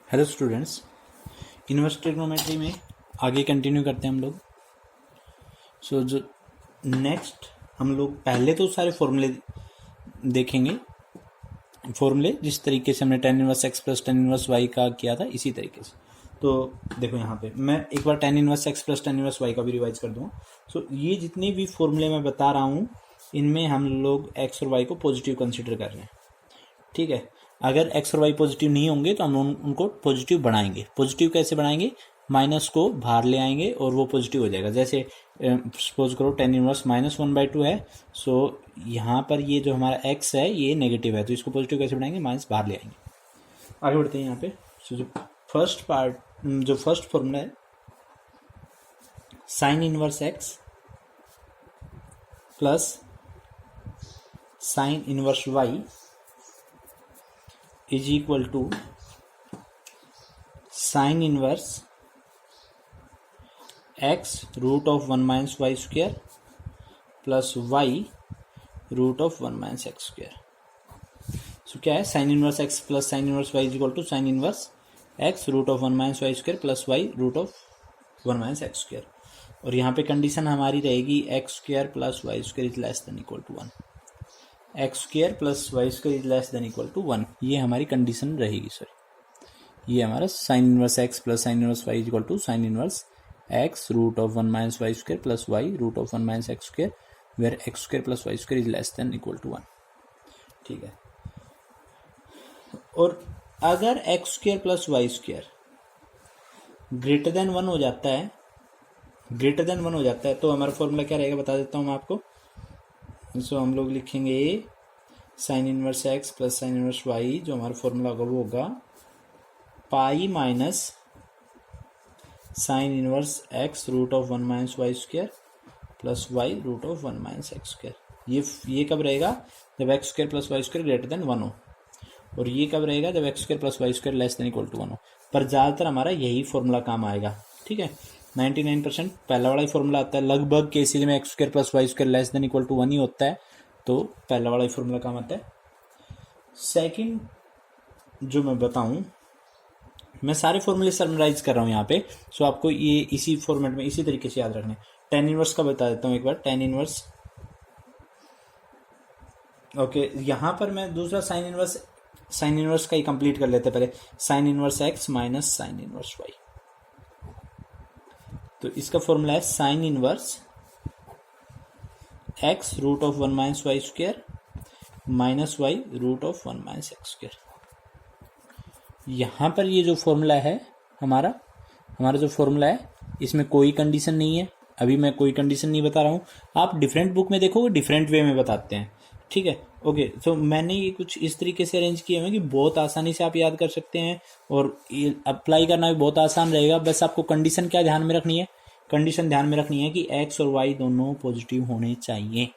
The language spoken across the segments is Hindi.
हेलो स्टूडेंट्स, इन्वर्स ट्रिग्नोमेट्री में आगे कंटिन्यू करते हैं हम लोग। जो नेक्स्ट हम लोग पहले तो सारे फॉर्मूले देखेंगे। फॉर्मूले जिस तरीके से हमने tan inverse x plus tan inverse y का किया था इसी तरीके से। तो देखो यहाँ पे मैं एक बार tan inverse x plus tan inverse y का भी रिवाइज कर दूँगा। ये जितने भी फॉर्मूले मैं बता रहा हूँ इनमें हम लोग एक्स और वाई को पॉजिटिव कंसिडर कर रहे हैं, ठीक है। अगर एक्स और वाई पॉजिटिव नहीं होंगे तो हम उनको पॉजिटिव बनाएंगे। पॉजिटिव कैसे बनाएंगे? माइनस को बाहर ले आएंगे और वो पॉजिटिव हो जाएगा। जैसे सपोज करो टेन इनवर्स -1/2 है, सो यहाँ पर ये जो हमारा एक्स है ये नेगेटिव है, तो इसको पॉजिटिव कैसे बनाएंगे? माइनस बाहर ले आएंगे। आगे बढ़ते हैं यहाँ पे। जो फर्स्ट फॉर्मूला है sine inverse x plus sine inverse y is equal to sine inverse x root of 1 minus y square plus y root of 1 minus x square. So क्या है? Sine inverse x plus sine inverse y is equal to sine inverse x root of 1 minus y square plus y root of 1 minus x square. और यहाँ पे कंडीशन हमारी रहेगी x square plus y square is less than equal to 1। X square plus y square is less than equal to 1, ये हमारी कंडीशन रहेगी। सॉरी, ये हमारा sine inverse x plus sine inverse y is equal to sine inverse x root of 1 minus y square plus y root of 1 minus x square where x square plus y square is less than equal to 1, ठीक है। और अगर x square plus y square greater than 1 हो जाता है, तो हमारा फॉर्मूला क्या रहेगा बता देता हूँ मैं आपको। सो हम लोग लिखेंगे sine inverse x plus sine inverse y, जो हमारा फॉर्मूला होगा वो होगा pi minus sine inverse x root of 1 minus y square plus y root of 1 minus x square. ये कब रहेगा? जब x square plus y square greater than 1 हो। और ये कब रहेगा? जब x square plus y square less than equal to 1 हो। पर ज़्यादातर हमारा यही फॉर्मूला काम आएगा, ठीक है। 99% पहला वाला ही फॉर्मूला आता है। लगभग केसेज में x square plus y square less than equal to 1 ही होता है, तो पहला वाला ही फॉर्मूला काम आता है। सेकंड जो मैं बताऊं, मैं सारे फॉर्मूले समराइज कर रहा हूं यहाँ पे, सो आपको ये इसी फॉर्मेट में इसी तरीके से याद रखना है। टेन इनवर्स का बता देता हूँ एक बार। टेन इनवर्स, ओके, यहाँ पर मैं दूसरा साइन इनवर्स का ही कंप्लीट कर लेते पहले। Sine inverse x minus sine inverse y, तो इसका फॉर्मूला है sine inverse x root of 1 minus y square minus y root of 1 minus x square. यहाँ पर ये जो फॉर्मूला है हमारा जो फॉर्मूला है इसमें कोई कंडीशन नहीं है। अभी मैं कोई कंडीशन नहीं बता रहा हूँ, आप डिफरेंट बुक में देखोगे डिफरेंट वे में बताते हैं, ठीक है। ओके, तो मैंने ये कुछ इस तरीके से अरेंज किए हैं कि बहुत आसानी से आप याद कर सकते हैं और अप्लाई करना भी बहुत आसान रहेगा। बस आपको कंडीशन क्या ध्यान में रखनी है? कंडीशन ध्यान में रखनी है कि एक्स और वाई दोनों पॉजिटिव होने चाहिए।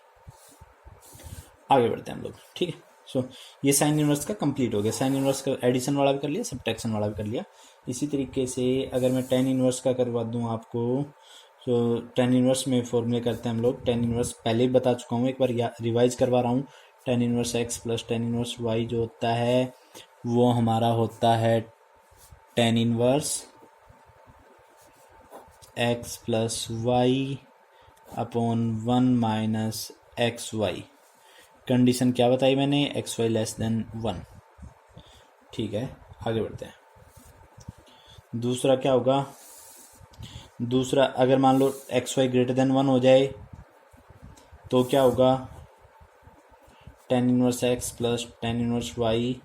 आगे बढ़ते हैं हम लोग, ठीक है। सो ये साइन इनवर्स का कंप्लीट हो गया। साइन इनवर्स का एडिशन वाला भी कर लिया, सब्ट्रैक्शन वाला भी कर लिया। इसी तरीके से अगर मैं टेन इनवर्स का करवा दूं आपको, तो टेन इनवर्स में फॉर्मूले करते हैं हम लोग। टेन इनवर्स पहले ही बता चुका हूँ, एक बार रिवाइज करवा रहा हूँ। Tan inverse x plus tan inverse y जो होता है वो हमारा होता है tan inverse x plus y upon 1 minus x y. Condition क्या बताई मैंने? एक्स वाई लेस देन 1, ठीक है। आगे बढ़ते हैं। दूसरा क्या होगा? दूसरा अगर मान लो एक्स वाई ग्रेटर देन 1 हो जाए तो क्या होगा? Tan inverse x plus tan inverse y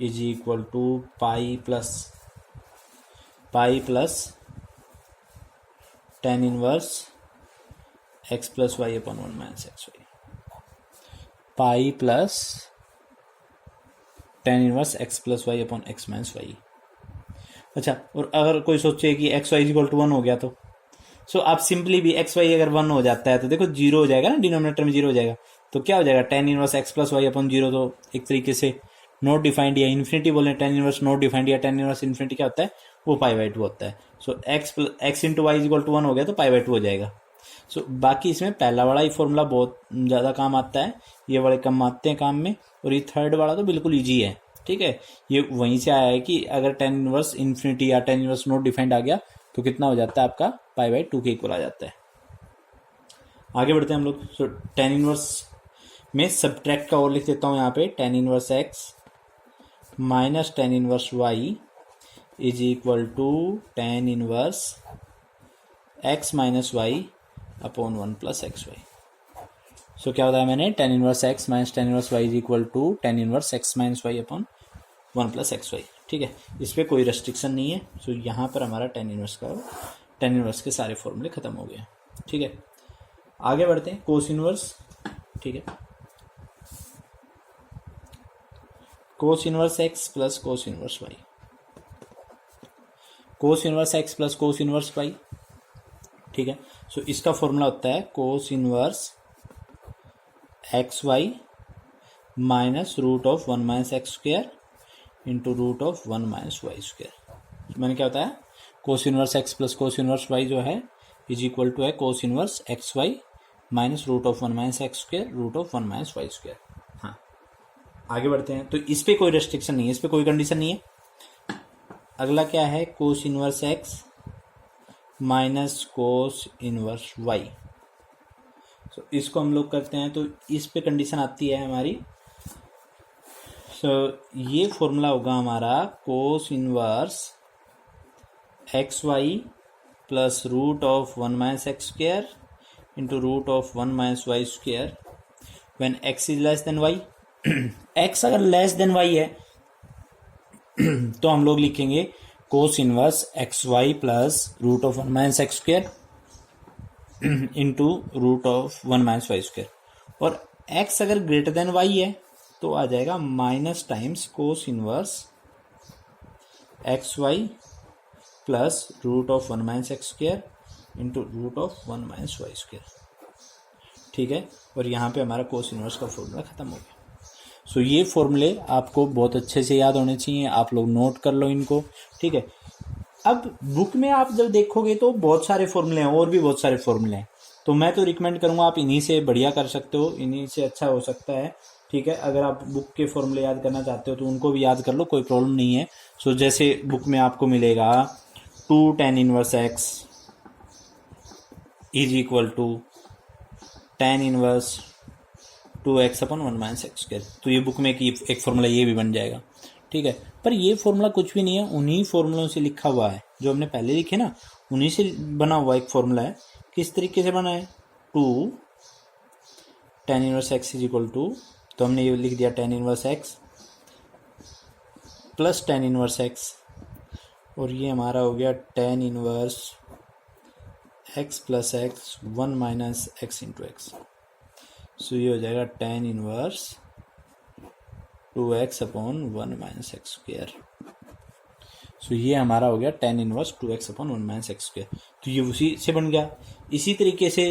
is equal to pi plus tan inverse x plus y upon 1 minus x y. Pi plus tan inverse x plus y upon x minus y. अच्छा, और अगर कोई सोचे कि एक्स वाई इक्वल टू 1 हो गया तो सो आप सिंपली भी एक्स वाई अगर 1 हो जाता है तो देखो 0 हो जाएगा ना, डिनोमिनेटर में 0 हो जाएगा। तो क्या हो जाएगा? Tan inverse x plus y upon 0, तो एक तरीके से नॉट डिफाइंड या इन्फिनिटी बोले। टेन इनवर्स नॉट डिफाइंड या टेन इनवर्स इन्फिनिटी क्या होता है? वो पाई/2 होता है। So x into y equal to 1 हो गया तो पाई/2 हो जाएगा। सो बाकी इसमें पहला वाला ही फॉर्मूला बहुत ज़्यादा काम आता है, ये वाले कम आते हैं काम में, और ये थर्ड वाला तो बिल्कुल ईजी है, ठीक है, ये वहीं से आया है कि अगर टेन इनवर्स इन्फिनिटी या टेन इनवर्स नॉट डिफाइंड आ गया तो कितना हो जाता है आपका π/2 के इक्वल आ जाता है। आगे बढ़ते हैं हम लोग। सो टेन इनवर्स में सब्ट्रैक्ट का और लिख देता हूँ यहाँ पे, tan inverse x minus tan inverse y is equal to tan inverse x minus y upon 1 plus x y. So क्या बताया मैंने, tan inverse x minus tan inverse y is equal to tan inverse x minus y upon 1 plus x y. ठीक है, इस पर कोई रेस्ट्रिक्शन नहीं है। सो यहाँ पर हमारा टेन इनवर्स के सारे फॉर्मूले खत्म हो गए। ठीक है, आगे बढ़ते हैं। कोस इनवर्स, ठीक है, cos inverse x plus cos inverse y, cos inverse x plus cos inverse y। ठीक है, सो इसका फॉर्मूला होता है cos inverse x y minus root of 1 minus x square into root of 1 minus y square. मैंने क्या बताया, cos inverse x plus cos inverse y जो है इज इक्वल टू है cos inverse x y minus root of 1 minus x square root of 1 minus y square. हाँ, आगे बढ़ते हैं। तो इस पे कोई रेस्ट्रिक्शन नहीं है, इस पे कोई कंडीशन नहीं है। अगला क्या है, cos inverse x minus cos inverse y. तो इसको हम लोग करते हैं, तो इस पे कंडीशन आती है हमारी। ये फॉर्मूला होगा हमारा cos inverse x y plus root of 1 minus x square into root of 1 minus y square when x is less than y. X अगर लेस देन वाई है तो हम लोग लिखेंगे cos inverse x y plus root of 1 minus x square into root of 1 minus y square, और x अगर ग्रेटर देन y है तो आ जाएगा minus times cos inverse x y plus root of 1 minus x square into root of 1 minus y square. ठीक है, और यहाँ पे हमारा कोस इनवर्स का फॉर्मूला खत्म हो गया। सो ये फॉर्मूले आपको बहुत अच्छे से याद होने चाहिए, आप लोग नोट कर लो इनको। ठीक है, अब बुक में आप जब देखोगे तो बहुत सारे फॉर्मूले हैं, और भी बहुत सारे फॉर्मूले हैं, तो मैं तो रिकमेंड करूंगा आप इन्हीं से बढ़िया कर सकते हो, इन्हीं से अच्छा हो सकता है। ठीक है, अगर आप बुक के फॉर्मूले याद करना चाहते हो तो उनको भी याद कर लो, कोई प्रॉब्लम नहीं है। सो जैसे बुक में आपको मिलेगा 2 tan inverse x is equal to tan inverse 2x upon 1 minus x square, तो ये बुक में एक फॉर्मूला ये भी बन जाएगा। ठीक है, पर ये फॉर्मूला कुछ भी नहीं है, उन्हीं फॉर्मूलों से लिखा हुआ है जो हमने पहले लिखे ना, उन्हीं से बना हुआ एक फॉर्मूला है। किस तरीके से बना है, 2 tan inverse x is equal to, तो हमने ये लिख दिया tan inverse x plus tan inverse x, और ये हमारा हो गया tan inverse x plus x 1 minus x into x. So ये हो जाएगा tan inverse 2x upon 1 minus x square. So ये हमारा हो गया tan inverse 2x upon 1 minus x square, तो ये उसी से बन गया। इसी तरीके से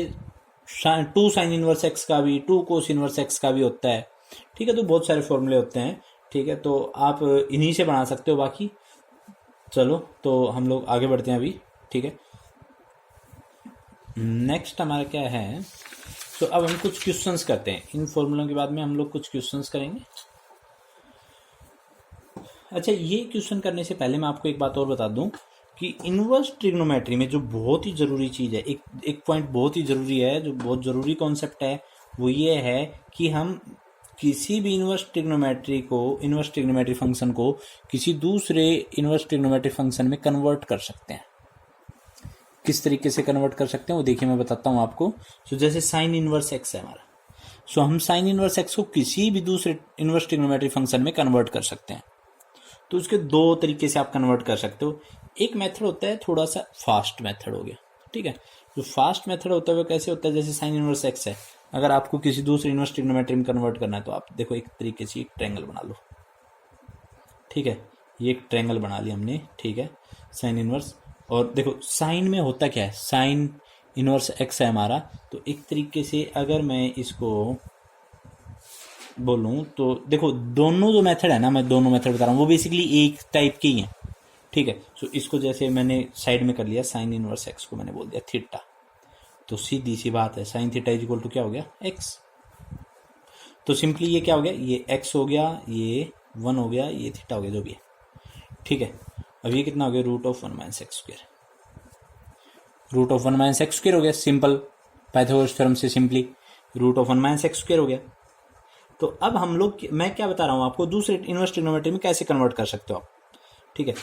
2 साइन इनवर्स एक्स का भी, 2 कोस इनवर्स एक्स का भी होता है। ठीक है, तो बहुत सारे फॉर्मूले होते हैं। ठीक है, तो आप इन्हीं से बना सकते हो। बाकी चलो, तो हम लोग आगे बढ़ते हैं अभी। ठीक है, नेक्स्ट हमारा क्या है, तो अब हम कुछ क्वेश्चंस करते हैं। इन फॉर्मूलों के बाद में हम लोग कुछ क्वेश्चंस करेंगे। अच्छा, ये क्वेश्चन करने से पहले मैं आपको एक बात और बता दूं कि इनवर्स ट्रिग्नोमेट्री में जो बहुत ही ज़रूरी चीज़ है, एक पॉइंट बहुत ही ज़रूरी है, जो बहुत ज़रूरी कॉन्सेप्ट है, वो ये है कि हम किसी भी इनवर्स ट्रिग्नोमेट्री फंक्शन को किसी दूसरे इनवर्स ट्रिग्नोमेट्री फंक्शन में कन्वर्ट कर सकते हैं। किस तरीके से कन्वर्ट कर सकते हैं वो देखिए, मैं बताता हूँ आपको। सो जैसे साइन इनवर्स एक्स है हमारा, सो हम साइन इनवर्स एक्स को किसी भी दूसरे इनवर्स ट्रिग्नोमेट्री फंक्शन में कन्वर्ट कर सकते हैं। तो उसके 2 तरीके से आप कन्वर्ट कर सकते हो। एक मेथड होता है थोड़ा सा फास्ट मेथड हो गया। ठीक है, जो फास्ट मेथड होता है वो कैसे होता है, जैसे साइन इनवर्स एक्स है, अगर आपको किसी दूसरे इनवर्स ट्रिग्नोमेट्री में कन्वर्ट करना है तो आप देखो एक तरीके से एक ट्रायंगल बना लो। ठीक है, ये एक ट्रायंगल बना लिया हमने। ठीक है, साइन इनवर्स, और देखो साइन में होता क्या है, साइन इनवर्स एक्स है हमारा, तो एक तरीके से अगर मैं इसको बोलूं तो देखो दोनों जो मेथड है ना, मैं दोनों मेथड बता रहा हूँ, वो बेसिकली एक टाइप के ही हैं। ठीक है, सो इसको जैसे मैंने साइड में कर लिया, साइन इनवर्स एक्स को मैंने बोल दिया थीटा, तो सीधी सी बात है sine theta is equal to क्या हो गया, एक्स। तो सिंपली ये क्या हो गया, ये एक्स हो गया, ये 1 हो गया, ये थीटा हो गया, जो भी है, ठीक है। अब ये कितना हो गया, root of 1 minus x square, root of 1 minus x square हो गया, सिंपल पाइथागोरस थ्योरम से simply root of 1 minus x square हो गया। तो अब हम लोग, मैं क्या बता रहा हूँ आपको, दूसरे इनवर्स ट्रिग्नोमेट्री में कैसे कन्वर्ट कर सकते हो आप, ठीक है।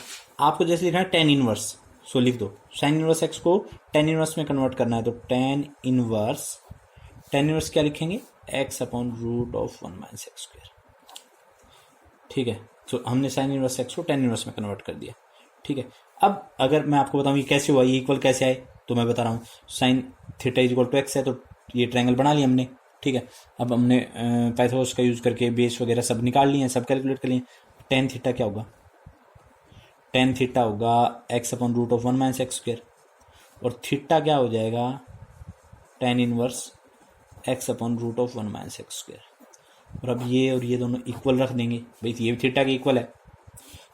आपको जैसे लिखना है टेन इनवर्स, सो लिख दो साइन इनवर्स एक्स को टेन इनवर्स में कन्वर्ट करना है, तो टेन इनवर्स क्या लिखेंगे, x upon root of 1 minus x square, ठीक है। तो हमने साइन इनवर्स एक्स को टेन इनवर्स में कन्वर्ट कर दिया, ठीक है। अब अगर मैं आपको बताऊं ये कैसे हुआ, ये इक्वल कैसे आए, तो मैं बता रहा हूँ sine theta is equal to x है, तो ये ट्रायंगल बना लिया हमने, ठीक है। अब हमने पाइथागोरस का यूज करके बेस वगैरह सब निकाल लिए, सब कैलकुलेट कर लिए। टेन थीटा क्या होगा, टेन थीटा होगा x upon root of 1 minus x square, और थीटा क्या हो जाएगा, tan inverse x upon root of 1 minus x square. और अब ये और ये दोनों इक्वल रख देंगे, भाई ये भी थीटा के इक्वल है,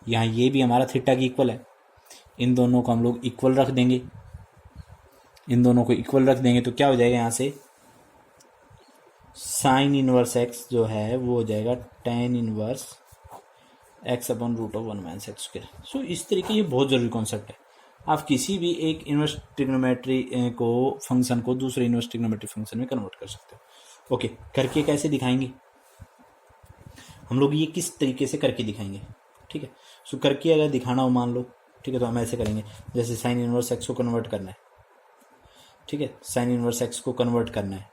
यहाँ ये भी हमारा थीटा की इक्वल है, इन दोनों को हम लोग इक्वल रख देंगे, इन दोनों को इक्वल रख देंगे, तो क्या हो जाएगा यहाँ से, साइन इनवर्स एक्स जो है वो हो जाएगा tan inverse x upon root of 1 minus x square. So इस तरीके, ये बहुत जरूरी कॉन्सेप्ट है। आप किसी भी एक इनवर्स ट्रिग्नोमेट्री को फंक्शन को दूसरे इनवर्स ट्रिग्नोमेट्री फंक्शन में कन्वर्ट कर सकते हो। ओके, करके कैसे दिखाएंगे हम लोग, ये किस तरीके से करके दिखाएंगे, ठीक है। सो करके अगर दिखाना हो मान लो, ठीक है, तो हम ऐसे करेंगे, जैसे साइन इनवर्स एक्स को कन्वर्ट करना है, ठीक है, साइन इनवर्स एक्स को कन्वर्ट करना है,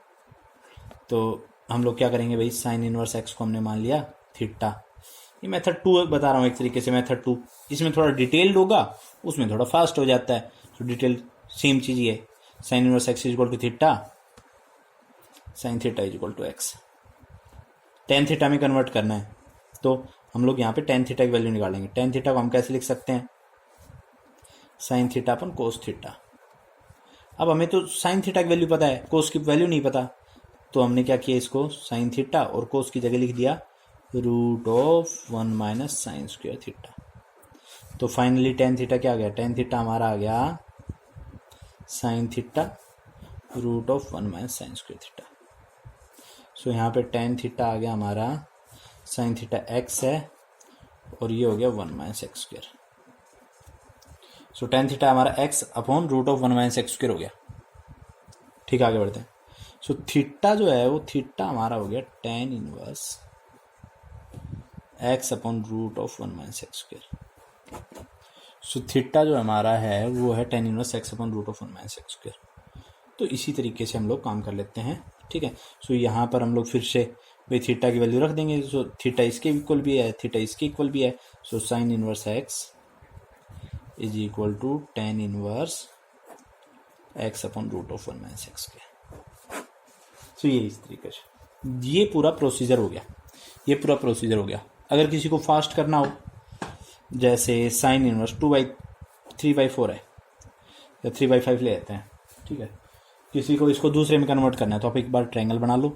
तो हम लोग क्या करेंगे भाई, साइन इनवर्स एक्स को हमने मान लिया थीटा, ये मेथड 2 बता रहा हूँ एक तरीके से, मेथड 2, इसमें थोड़ा डिटेल्ड होगा, उसमें थोड़ा फास्ट हो जाता है, तो डिटेल सेम चीज ही है, sine inverse x is equal to theta, sine theta is equal to x, tan theta में कन्वर्ट करना है, तो हम लोग यहाँ पे टेन थीटा की वैल्यू निकालेंगे। टेन थीटा को हम कैसे लिख सकते हैं, sine theta upon cos theta. अब हमें तो साइन थीटा की वैल्यू पता है, कोस की वैल्यू नहीं पता, तो हमने क्या किया, इसको साइन थीटा और कोस की जगह लिख दिया root of 1 minus sine square theta. तो फाइनली टेन थीटा क्या आ गया, टेन थीटा हमारा आ गया sine theta root of 1 minus sine square theta. So यहाँ पे टेन थीटा आ गया हमारा, साइन थीटा एक्स है, और ये हो गया 1 minus x square. So tan theta हमारा x upon root of 1 minus x square हो गया, ठीक है। आगे बढ़ते हैं। सो थीटा जो है वो थीटा हमारा हो गया tan inverse x upon root of 1 minus x square. So theta जो हमारा है वो है tan inverse x upon root of 1 minus x square. तो इसी तरीके से हम लोग काम कर लेते हैं, ठीक है। सो यहाँ पर हम लोग फिर से भाई थीटा की वैल्यू रख देंगे, सो थीटा इसके इक्वल भी है, थीटा इसके इक्वल भी है, so sine inverse x is equal to tan inverse x upon root of 1 minus x square. So ये इस तरीके से ये पूरा प्रोसीजर हो गया, ये पूरा प्रोसीजर हो गया। अगर किसी को फास्ट करना हो, जैसे साइन इनवर्स 3/4 है या 3/5 ले लेते हैं, ठीक है, किसी को इसको दूसरे में कन्वर्ट करना है, तो आप एक बार ट्रायंगल बना लो,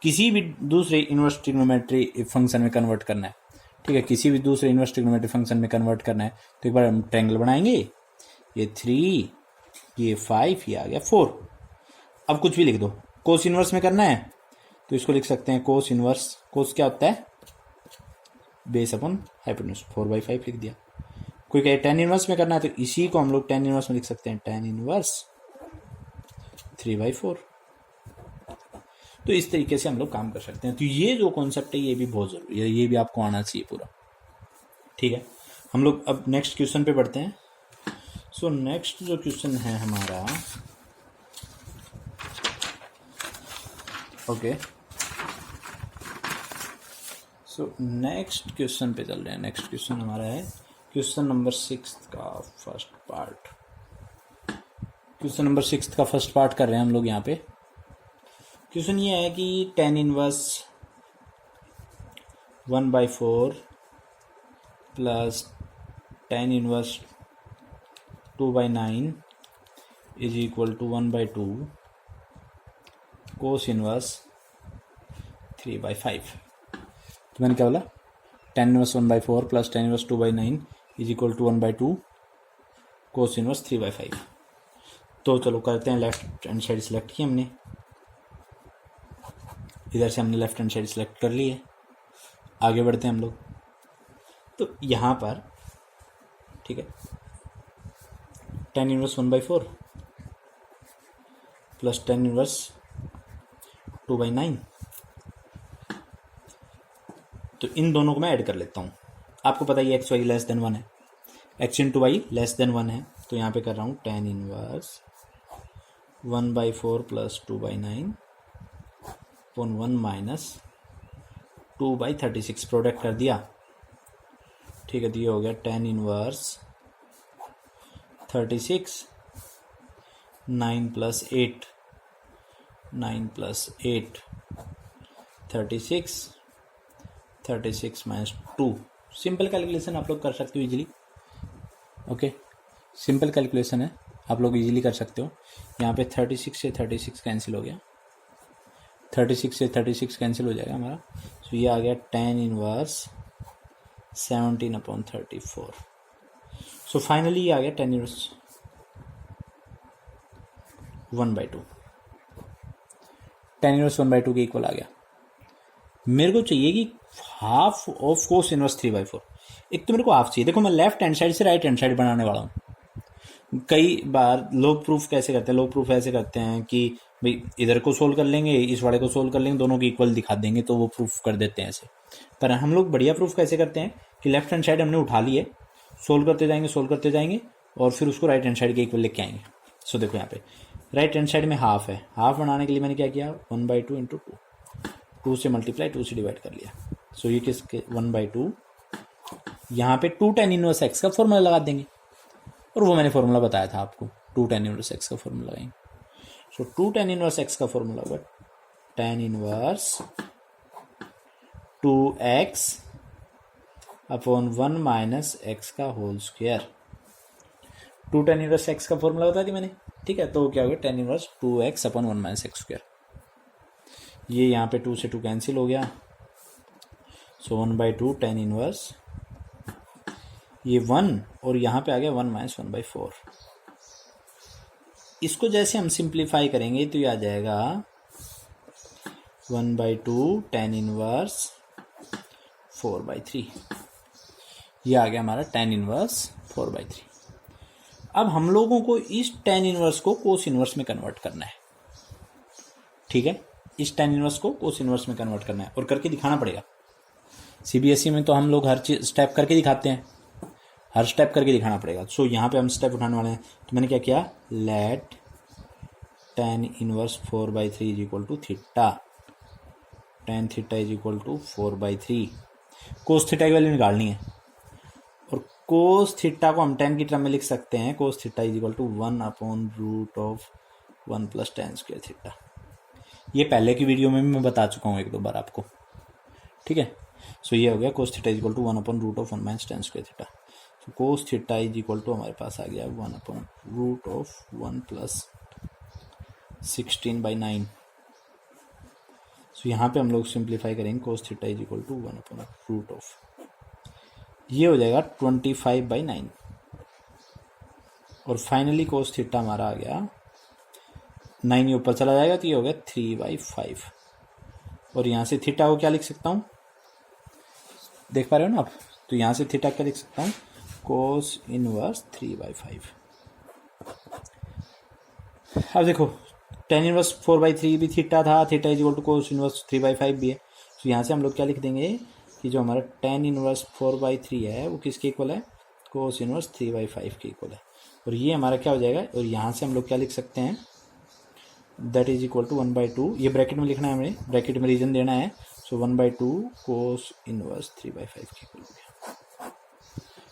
किसी भी दूसरे इनवर्स ट्रिग्नोमेट्री फंक्शन में कन्वर्ट करना है, ठीक है, किसी भी दूसरे इनवर्स ट्रिग्नोमेट्री फंक्शन में कन्वर्ट करना है, तो एक बार हम ट्रायंगल बनाएंगे, ये 3, ये 5, ये आ गया 4। अब कुछ भी लिख दो, कोस इनवर्स में करना है तो इसको लिख सकते हैं कोस इनवर्स, कोस क्या होता है, बेस अपॉन हाइपोटेन्यूज, 4/5 लिख दिया। कोई कहे टेन इनवर्स में करना है, तो इसी को हम लोग टेन इनवर्स में लिख सकते हैं, टेन इनवर्स 3/4। तो इस तरीके से हम लोग काम कर सकते हैं। तो ये जो कॉन्सेप्ट है ये भी बहुत जरूरी है, ये भी आपको आना चाहिए पूरा, ठीक है। हम लोग अब नेक्स्ट क्वेश्चन पे बढ़ते हैं। सो नेक्स्ट जो क्वेश्चन है हमारा, ओके, सो नेक्स्ट क्वेश्चन पे चल रहे हैं। नेक्स्ट क्वेश्चन हमारा है क्वेश्चन नंबर 6 का फर्स्ट पार्ट। क्वेश्चन नंबर 6 का फर्स्ट पार्ट कर रहे हैं हम लोग। यहाँ पे क्वेश्चन ये है कि tan inverse 1/4 plus tan inverse 2/9 is equal to 1/2 cos inverse 3/5। तो मैंने क्या बोला, tan inverse 1/4 plus tan inverse 2/9 is equal to 1/2 cos inverse 3/5। तो चलो करते हैं, लेफ्ट हैंड साइड सिलेक्ट की हमने, इधर से हमने लेफ्ट हैंड साइड सिलेक्ट कर ली है। आगे बढ़ते हैं हम लोग। तो यहाँ पर ठीक है tan inverse 1/4 plus tan inverse 2/9, तो इन दोनों को मैं ऐड कर लेता हूँ। आपको पता ही एक्स वाई लेस देन 1 है, x into y less than 1 है, तो यहाँ पे कर रहा हूँ tan inverse 1/4 plus 2/9 upon 1 minus 2/36 product कर दिया, ठीक है। तो ये हो गया tan inverse 36 9 plus 8 36 minus 2। Simple calculation आप लोग कर सकते हो इजीली, ओके। सिंपल कैलकुलेशन है, आप लोग इजीली कर सकते हो। यहाँ पे 36 से 36 कैंसिल हो गया, 36 से 36 कैंसिल हो जाएगा हमारा। तो ये आ गया tan इनवर्स 17/34। सो फाइनली ये आ गया tan इनवर्स 1/2, tan इनवर्स 1/2 के इक्वल आ गया। मेरे को चाहिए कि हाफ ऑफ कोस इनवर्स 3/4। एक तो मेरे को हाफ चाहिए। देखो मैं लेफ्ट हैंड साइड से राइट हैंड साइड बनाने वाला हूँ। कई बार लोग प्रूफ कैसे करते हैं, लोग प्रूफ ऐसे करते हैं कि भाई इधर को सोल्व कर लेंगे, इस वाले को सोल्व कर लेंगे, दोनों को इक्वल दिखा देंगे, तो वो प्रूफ कर देते हैं ऐसे। पर हम लोग बढ़िया प्रूफ कैसे करते हैं कि लेफ्ट हैंड साइड हमने उठा ली है, सोल्व करते जाएंगे और फिर उसको राइट हैंड साइड के इक्वल लेके आएंगे। सो देखो यहाँ पे राइट हैंड साइड में हाफ है, हाफ बनाने के लिए मैंने क्या किया 1/2 इंटू 2 से मल्टीप्लाई 2 से डिवाइड कर लिया। सो ये किसके 1/2, यहाँ पे 2 tan इनवर्स x का फॉर्मूला लगा देंगे, और वो मैंने फॉर्मूला बताया था आपको, 2 tan इनवर्स x का फॉर्मूला लगाएंगे। सो 2 tan इनवर्स x का फॉर्मूला होगा tan inverse 2x upon 1 minus x का whole square. 2 tan inverse x का फॉर्मूला बता दी मैंने, ठीक है। तो क्या होगा tan inverse 2x upon 1 minus x square. ये यहाँ पे 2 से 2 कैंसिल हो गया, सो 1/2 tan इनवर्स ये 1 और यहाँ पे आ गया 1 माइनस 1/4। इसको जैसे हम सिंप्लीफाई करेंगे तो ये आ जाएगा 1/2 tan इनवर्स 4/3। ये आ गया हमारा tan इनवर्स 4/3। अब हम लोगों को इस tan इनवर्स को कोस इनवर्स में कन्वर्ट करना है, ठीक है। इस tan इनवर्स को कोस इनवर्स में कन्वर्ट करना है और करके दिखाना पड़ेगा। सीबीएसई में तो हम लोग हर चीज स्टेप करके दिखाते हैं, हर स्टेप करके दिखाना पड़ेगा। सो यहाँ पे हम स्टेप उठाने वाले हैं। तो मैंने क्या किया, let tan inverse 4/3 is equal to theta, tan theta is equal to 4/3। Cos theta की वैल्यू निकालनी है, और कोस थीटा को हम tan की टर्म में लिख सकते हैं, cos theta is equal to 1/√1 plus tan square theta. ये पहले की वीडियो में भी मैं बता चुका हूँ 1-2 बार आपको, ठीक है। सो ये हो गया cos theta is equal to 1/√1 minus tan square theta. तो cos theta is equal to हमारे पास आ गया 1/√1 प्लस 16/9। सो यहाँ पे हम लोग सिंप्लीफाई करेंगे, cos theta is equal to 1/√, ये हो जाएगा 25/9। और फाइनली कोस थीटा हमारा आ गया 9, ये ऊपर चला जाएगा तो ये हो गया 3/5। और यहाँ से थीटा को क्या लिख सकता हूँ, देख पा रहे हो ना आप। तो यहाँ से थीटा क्या लिख सकता हूँ, कोस इनवर्स 3/5। अब देखो tan इनवर्स 4/3 भी थीटा था, theta is equal to cos inverse 3/5 भी है। तो यहाँ से हम लोग क्या लिख देंगे कि जो हमारा tan इनवर्स 4/3 है वो किसके इक्वल है, कोस इनवर्स 3/5 के इक्वल है। और ये हमारा क्या हो जाएगा, और यहाँ से हम लोग क्या लिख सकते हैं, दैट इज इक्वल टू 1/2, ये ब्रैकेट में लिखना है हमें, ब्रैकेट में रीजन देना है। सो 1/2 कोस इनवर्स 3/5 के इक्वल हो गया।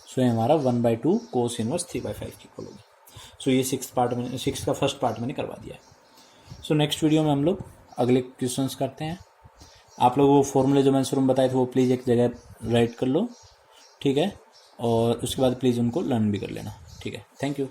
सो ये हमारा 1/2 कोस इनवर्स 3/5 के इक्वल हो गया। सो ये 6 का फर्स्ट पार्ट मैंने करवा दिया है। सो नेक्स्ट वीडियो में हम लोग अगले क्वेश्चंस करते हैं। आप लोग वो फॉर्मूले जो मैंने शुरू में बताए थे वो प्लीज़ एक जगह राइट कर लो, ठीक है। और उसके बाद प्लीज़ उनको लर्न भी कर लेना, ठीक है। Thank you.